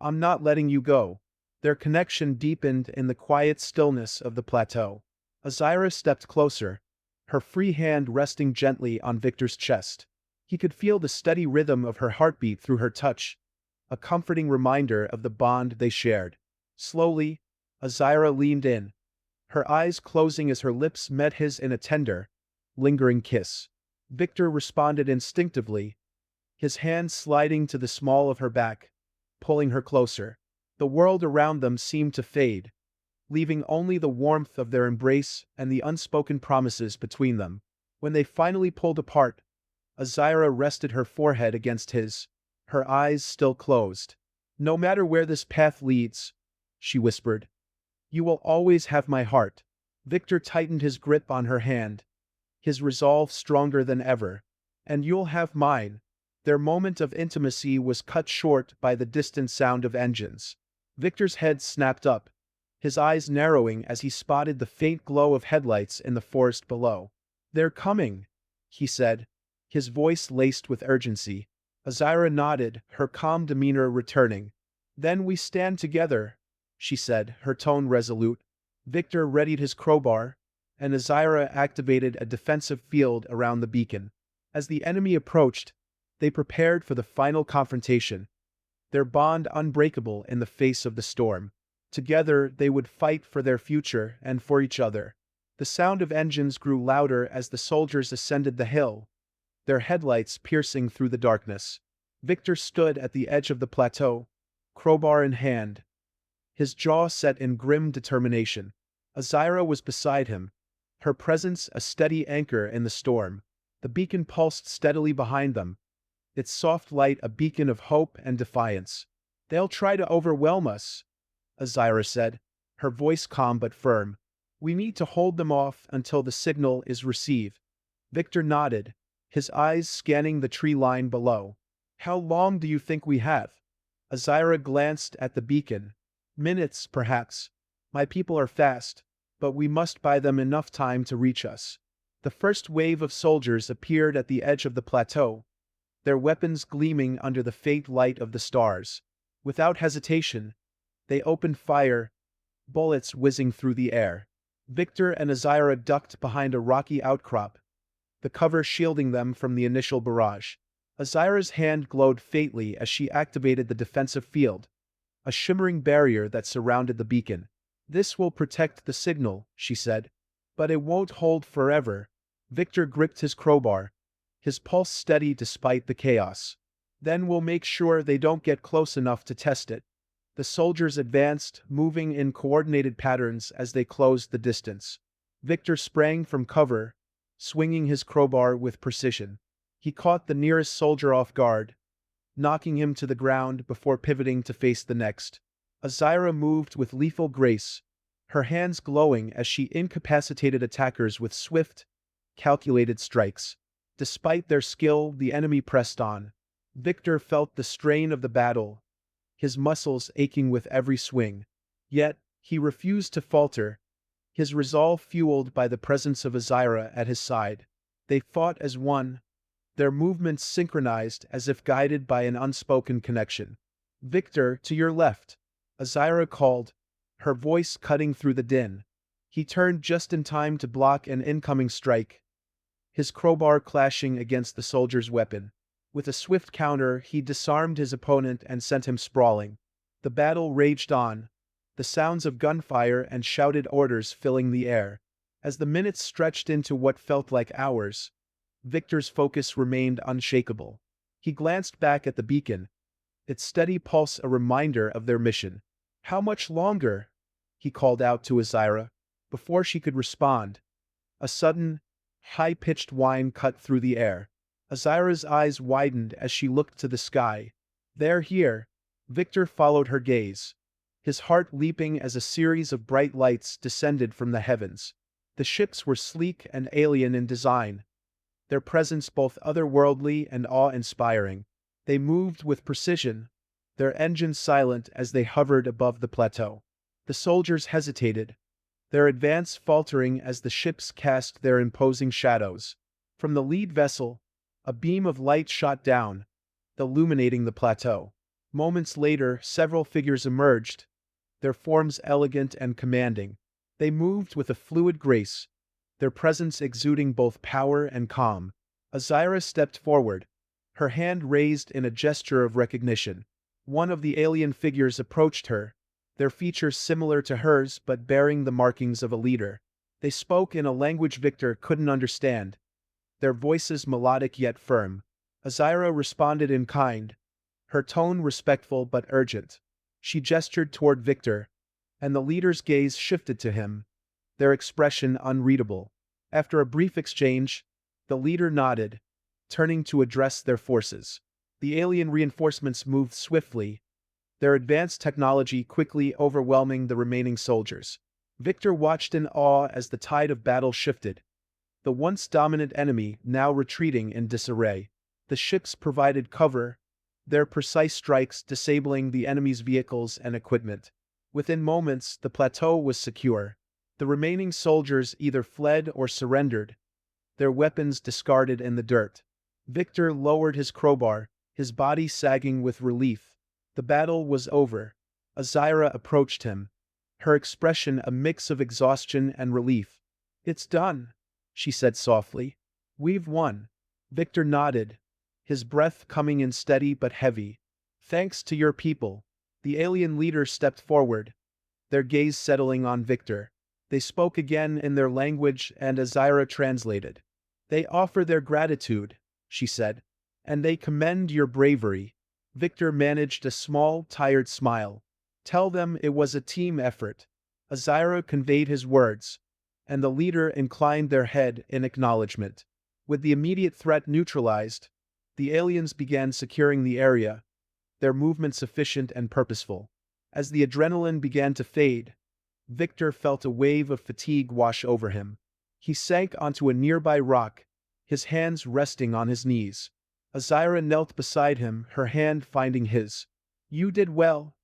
I'm not letting you go." Their connection deepened in the quiet stillness of the plateau. Azira stepped closer, her free hand resting gently on Victor's chest. He could feel the steady rhythm of her heartbeat through her touch, a comforting reminder of the bond they shared. Slowly, Azira leaned in, her eyes closing as her lips met his in a tender, lingering kiss. Victor responded instinctively, his hand sliding to the small of her back, pulling her closer. The world around them seemed to fade, leaving only the warmth of their embrace and the unspoken promises between them. When they finally pulled apart, Azira rested her forehead against his, her eyes still closed. "No matter where this path leads," she whispered, "you will always have my heart." Victor tightened his grip on her hand, his resolve stronger than ever. "And you'll have mine." Their moment of intimacy was cut short by the distant sound of engines. Victor's head snapped up, his eyes narrowing as he spotted the faint glow of headlights in the forest below. "They're coming," he said, his voice laced with urgency. Azira nodded, her calm demeanor returning. "Then we stand together," she said, her tone resolute. Victor readied his crowbar, and Azira activated a defensive field around the beacon. As the enemy approached, they prepared for the final confrontation, their bond unbreakable in the face of the storm. Together they would fight for their future and for each other. The sound of engines grew louder as the soldiers ascended the hill, their headlights piercing through the darkness. Victor stood at the edge of the plateau, crowbar in hand, his jaw set in grim determination. Azira was beside him, her presence a steady anchor in the storm. The beacon pulsed steadily behind them, its soft light a beacon of hope and defiance. "They'll try to overwhelm us," Azira said, her voice calm but firm. "We need to hold them off until the signal is received." Victor nodded, his eyes scanning the tree line below. "How long do you think we have?" Azira glanced at the beacon. "Minutes, perhaps. My people are fast, but we must buy them enough time to reach us." The first wave of soldiers appeared at the edge of the plateau, their weapons gleaming under the faint light of the stars. Without hesitation, they opened fire, bullets whizzing through the air. Victor and Azira ducked behind a rocky outcrop, the cover shielding them from the initial barrage. Azira's hand glowed faintly as she activated the defensive field, a shimmering barrier that surrounded the beacon. "This will protect the signal," she said. "But it won't hold forever." Victor gripped his crowbar, his pulse steady despite the chaos. "Then we'll make sure they don't get close enough to test it." The soldiers advanced, moving in coordinated patterns as they closed the distance. Victor sprang from cover, swinging his crowbar with precision. He caught the nearest soldier off guard, knocking him to the ground before pivoting to face the next. Azira moved with lethal grace, her hands glowing as she incapacitated attackers with swift, calculated strikes. Despite their skill, the enemy pressed on. Victor felt the strain of the battle, his muscles aching with every swing. Yet, he refused to falter, his resolve fueled by the presence of Azira at his side. They fought as one, their movements synchronized as if guided by an unspoken connection. "Victor, to your left," Azira called, her voice cutting through the din. He turned just in time to block an incoming strike, his crowbar clashing against the soldier's weapon. With a swift counter, he disarmed his opponent and sent him sprawling. The battle raged on, the sounds of gunfire and shouted orders filling the air. As the minutes stretched into what felt like hours, Victor's focus remained unshakable. He glanced back at the beacon, its steady pulse a reminder of their mission. "How much longer?" he called out to Azira. Before she could respond, a sudden, high-pitched whine cut through the air. Azira's eyes widened as she looked to the sky. "They're here." Victor followed her gaze, his heart leaping as a series of bright lights descended from the heavens. The ships were sleek and alien in design, their presence both otherworldly and awe-inspiring. They moved with precision, their engines silent as they hovered above the plateau. The soldiers hesitated, their advance faltering as the ships cast their imposing shadows. From the lead vessel, a beam of light shot down, illuminating the plateau. Moments later, several figures emerged, their forms elegant and commanding. They moved with a fluid grace, their presence exuding both power and calm. Azira stepped forward, her hand raised in a gesture of recognition. One of the alien figures approached her, their features similar to hers but bearing the markings of a leader. They spoke in a language Victor couldn't understand, their voices melodic yet firm. Azira responded in kind, her tone respectful but urgent. She gestured toward Victor, and the leader's gaze shifted to him, their expression unreadable. After a brief exchange, the leader nodded, turning to address their forces. The alien reinforcements moved swiftly, their advanced technology quickly overwhelming the remaining soldiers. Victor watched in awe as the tide of battle shifted, the once dominant enemy now retreating in disarray. The ships provided cover, their precise strikes disabling the enemy's vehicles and equipment. Within moments, the plateau was secure. The remaining soldiers either fled or surrendered, their weapons discarded in the dirt. Victor lowered his crowbar, his body sagging with relief. The battle was over. Azira approached him, her expression a mix of exhaustion and relief. "It's done," she said softly. "We've won." Victor nodded, his breath coming in steady but heavy. "Thanks to your people." The alien leader stepped forward, their gaze settling on Victor. They spoke again in their language and Azira translated. "They offer their gratitude," she said, "and they commend your bravery." Victor managed a small, tired smile. "Tell them it was a team effort." Azira conveyed his words, and the leader inclined their head in acknowledgement. With the immediate threat neutralized, the aliens began securing the area, their movements efficient and purposeful. As the adrenaline began to fade, Victor felt a wave of fatigue wash over him. He sank onto a nearby rock, his hands resting on his knees. Azira knelt beside him, her hand finding his. "You did well,"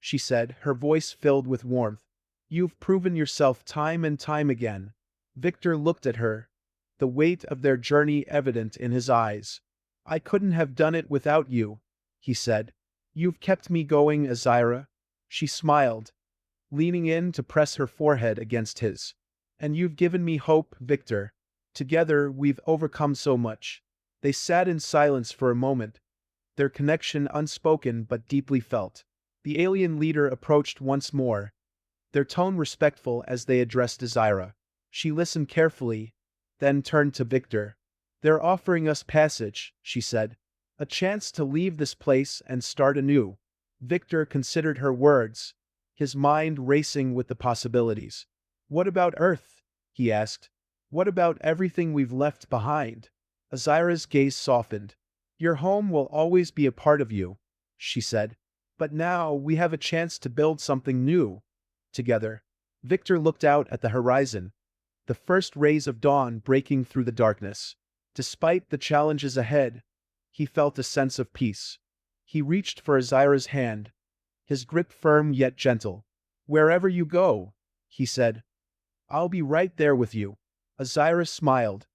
she said, her voice filled with warmth. "You've proven yourself time and time again." Victor looked at her, the weight of their journey evident in his eyes. "I couldn't have done it without you," he said. "You've kept me going, Azira." She smiled, leaning in to press her forehead against his. "And you've given me hope, Victor. Together we've overcome so much." They sat in silence for a moment, their connection unspoken but deeply felt. The alien leader approached once more, their tone respectful as they addressed Azira. She listened carefully, then turned to Victor. "They're offering us passage," she said. "A chance to leave this place and start anew." Victor considered her words, his mind racing with the possibilities. "What about Earth?" he asked. "What about everything we've left behind?" Azira's gaze softened. "Your home will always be a part of you," she said. "But now we have a chance to build something new together." Victor looked out at the horizon, the first rays of dawn breaking through the darkness. Despite the challenges ahead, he felt a sense of peace. He reached for Azira's hand, his grip firm yet gentle. "Wherever you go," he said, "I'll be right there with you." Azira smiled,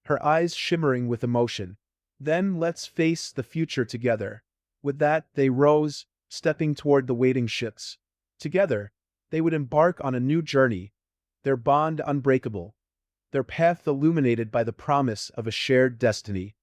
her eyes shimmering with emotion. "Then let's face the future together." With that, they rose, stepping toward the waiting ships. Together, they would embark on a new journey, their bond unbreakable, their path illuminated by the promise of a shared destiny.